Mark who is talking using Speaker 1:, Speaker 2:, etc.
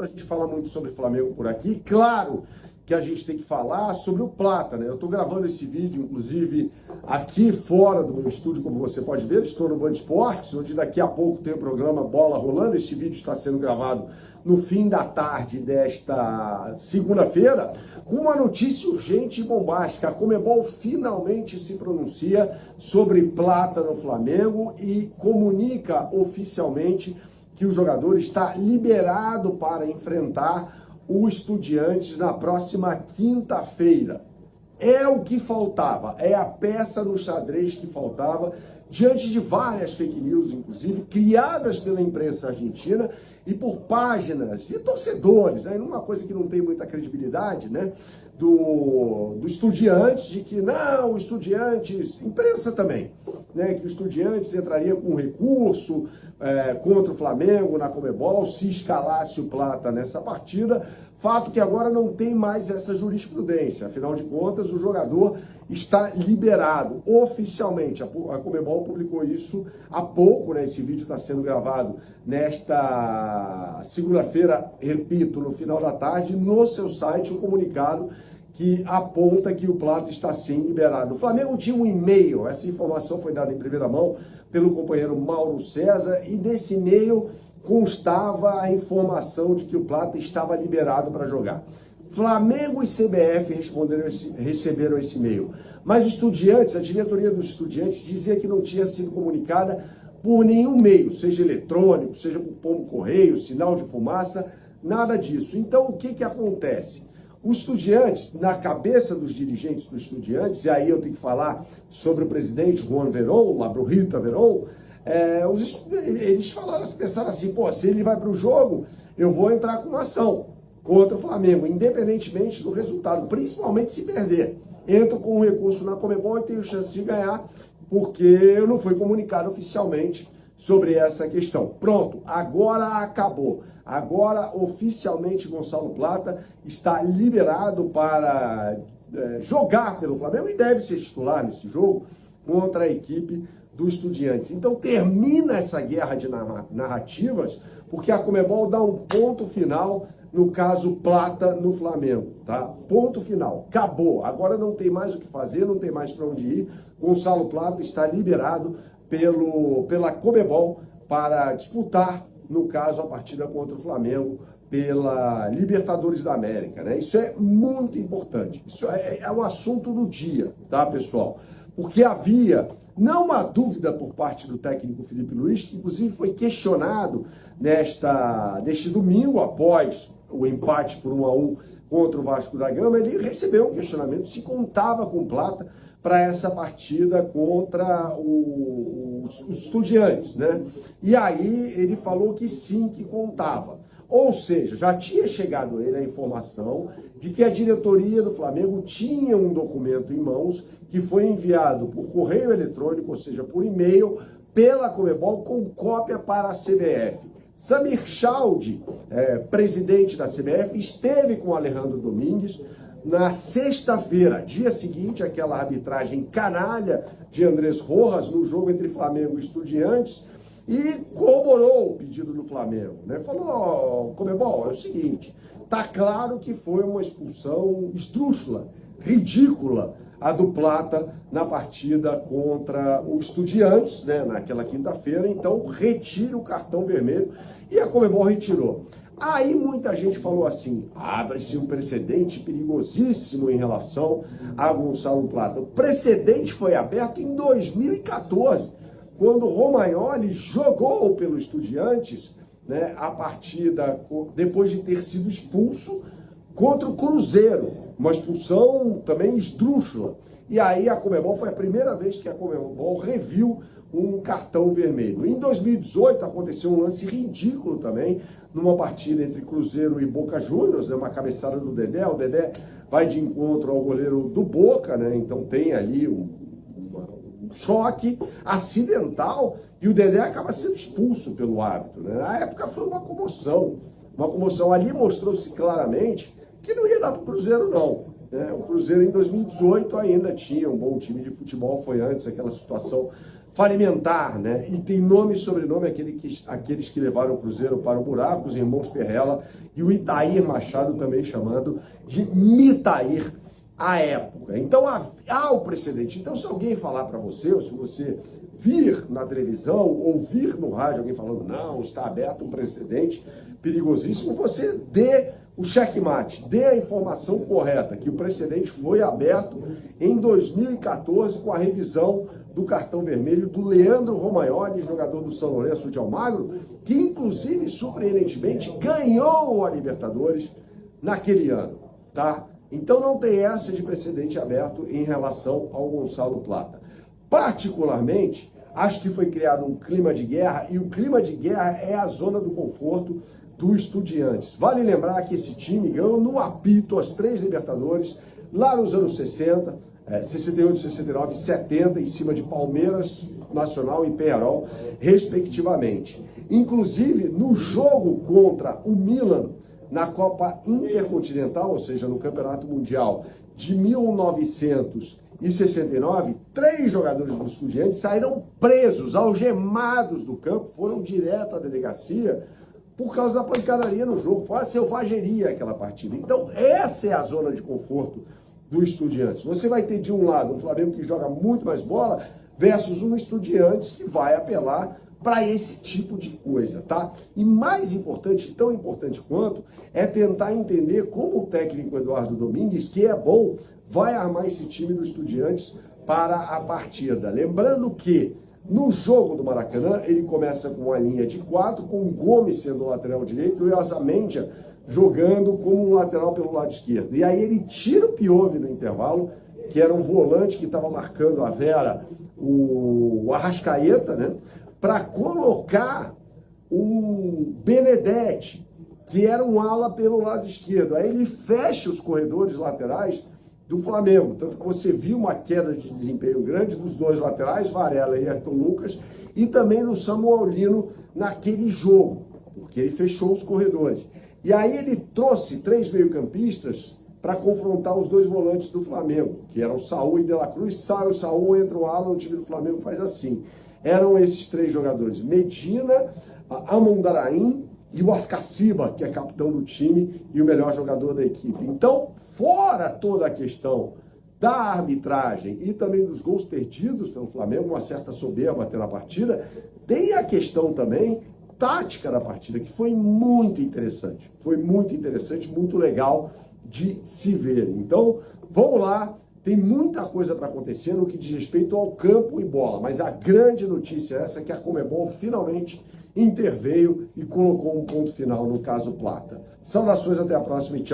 Speaker 1: A gente fala muito sobre Flamengo por aqui. Claro que a gente tem que falar sobre o Plata, né? Eu estou gravando esse vídeo, inclusive, aqui fora do meu estúdio, como você pode ver. Estou no Band Esportes, onde daqui a pouco tem o programa Bola Rolando. Este vídeo está sendo gravado no fim da tarde desta segunda-feira, com uma notícia urgente e bombástica. A Conmebol finalmente se pronuncia sobre Plata no Flamengo e comunica oficialmente que o jogador está liberado para enfrentar o Estudiantes na próxima quinta-feira. É o que faltava, é a peça no xadrez que faltava, diante de várias fake news, inclusive, criadas pela imprensa argentina e por páginas de torcedores, né? Uma coisa que não tem muita credibilidade, né? Do Estudiantes, de que não, o Estudiantes, imprensa também, né? Que o Estudiantes entraria com recurso contra o Flamengo na Conmebol, se escalasse o Plata nessa partida. Fato que agora não tem mais essa jurisprudência, afinal de contas o jogador está liberado oficialmente. A Conmebol publicou isso há pouco, né? Esse vídeo está sendo gravado nesta segunda-feira, repito, no final da tarde, no seu site, um comunicado que aponta que o Plata está sim liberado. O Flamengo tinha um e-mail, essa informação foi dada em primeira mão pelo companheiro Mauro César, e nesse e-mail constava a informação de que o Plata estava liberado para jogar. Flamengo e CBF receberam esse e-mail, mas os Estudiantes, a diretoria dos Estudiantes dizia que não tinha sido comunicada por nenhum meio, seja eletrônico, seja por pombo correio, sinal de fumaça, nada disso. Então o que acontece? Os Estudiantes, na cabeça dos dirigentes dos Estudiantes, e aí eu tenho que falar sobre o presidente Juan Verón, La Brujita Verón, eles pensaram assim, pô, se ele vai para o jogo, eu vou entrar com uma ação contra o Flamengo, independentemente do resultado, principalmente se perder. Entro com um recurso na Conmebol e tenho chance de ganhar, porque eu não fui comunicado oficialmente sobre essa questão. Pronto, agora acabou. Agora, oficialmente, Gonçalo Plata está liberado para jogar pelo Flamengo e deve ser titular nesse jogo contra a equipe do Estudiantes. Então termina essa guerra de narrativas, porque a Conmebol dá um ponto final no caso Plata no Flamengo, tá? Ponto final, acabou. Agora não tem mais o que fazer, não tem mais para onde ir. Gonçalo Plata está liberado pela Conmebol para disputar, no caso, a partida contra o Flamengo pela Libertadores da América, né? Isso é muito importante. Isso é um assunto do dia, tá, pessoal? Porque havia não uma dúvida por parte do técnico Felipe Luiz, que inclusive foi questionado neste domingo, após o empate por 1-1 contra o Vasco da Gama. Ele recebeu um questionamento se contava com Plata para essa partida contra os Estudiantes, né? E aí ele falou que sim, que contava. Ou seja, já tinha chegado a ele a informação de que a diretoria do Flamengo tinha um documento em mãos que foi enviado por correio eletrônico, ou seja, por e-mail, pela Conmebol, com cópia para a CBF. Samir Chaldi, presidente da CBF, esteve com Alejandro Domingues na sexta-feira, dia seguinte àquela arbitragem canalha de Andrés Rojas no jogo entre Flamengo e Estudiantes, e corroborou o pedido do Flamengo, né? Falou, Conmebol, é o seguinte, tá claro que foi uma expulsão esdrúxula, ridícula, a do Plata na partida contra o Estudiantes, né, naquela quinta-feira, então retire o cartão vermelho, e a Conmebol retirou. Aí muita gente falou assim, abre-se um precedente perigosíssimo em relação a Gonçalo Plata. O precedente foi aberto em 2014, quando o Romagnoli jogou pelo Estudiantes, né, a partida depois de ter sido expulso contra o Cruzeiro, uma expulsão também esdrúxula. E aí a Conmebol, foi a primeira vez que a Conmebol reviu um cartão vermelho. Em 2018 aconteceu um lance ridículo também, numa partida entre Cruzeiro e Boca Juniors, né, uma cabeçada do Dedé. O Dedé vai de encontro ao goleiro do Boca, né, então tem ali um choque acidental e o Dedé acaba sendo expulso pelo árbitro, né? Na época foi uma comoção. Ali mostrou-se claramente que não ia dar para o Cruzeiro, não. O Cruzeiro em 2018 ainda tinha um bom time de futebol, foi antes aquela situação falimentar, né? E tem nome e sobrenome aqueles que levaram o Cruzeiro para o buraco, os irmãos Perrella e o Itair Machado, também chamado de Mitair à época. Então há o precedente. Então se alguém falar para você, ou se você vir na televisão, ouvir no rádio alguém falando, não, está aberto um precedente perigosíssimo, você dê o checkmate, dê a informação correta, que o precedente foi aberto em 2014 com a revisão do cartão vermelho do Leandro Romagnoli, jogador do São Lourenço de Almagro, que inclusive, surpreendentemente, ganhou a Libertadores naquele ano, tá? Então não tem essa de precedente aberto em relação ao Gonçalo Plata. Particularmente, acho que foi criado um clima de guerra, e o clima de guerra é a zona do conforto do Estudiantes. Vale lembrar que esse time ganhou no apito as 3 Libertadores, lá nos anos 60, 68, 69 e 70, em cima de Palmeiras, Nacional e Peñarol, respectivamente. Inclusive, no jogo contra o Milan, na Copa Intercontinental, ou seja, no Campeonato Mundial de 1969, 3 jogadores do Estudiantes saíram presos, algemados do campo, foram direto à delegacia por causa da pancadaria no jogo. Foi uma selvageria aquela partida. Então, essa é a zona de conforto do Estudiantes. Você vai ter de um lado um Flamengo que joga muito mais bola versus um Estudiantes que vai apelar para esse tipo de coisa, tá? E mais importante, tão importante quanto, é tentar entender como o técnico Eduardo Domingues, que é bom, vai armar esse time do Estudiantes para a partida. Lembrando que no jogo do Maracanã, ele começa com uma linha de 4, com o Gomes sendo o lateral direito e o Osamendia jogando como um lateral pelo lado esquerdo. E aí ele tira o Piove no intervalo, que era um volante que estava marcando a Vera, o Arrascaeta, né? Para colocar o Benedetti, que era um ala pelo lado esquerdo. Aí ele fecha os corredores laterais do Flamengo. Tanto que você viu uma queda de desempenho grande dos 2 laterais, Varela e Ayrton Lucas, e também do Samuel Lino naquele jogo, porque ele fechou os corredores. E aí ele trouxe 3 meio-campistas para confrontar os 2 volantes do Flamengo, que eram Saul e De La Cruz. Sai o Saul, entra o ala, o time do Flamengo faz assim. Eram esses 3 jogadores, Medina, Amondarain e o Ascaciba, que é capitão do time e o melhor jogador da equipe. Então, fora toda a questão da arbitragem e também dos gols perdidos pelo Flamengo, uma certa soberba até na partida, tem a questão também tática da partida, que foi muito interessante. Foi muito interessante, muito legal de se ver. Então, vamos lá. Tem muita coisa para acontecer no que diz respeito ao campo e bola, mas a grande notícia é essa, que a Conmebol finalmente interveio e colocou um ponto final no caso Plata. Saudações, até a próxima e tchau.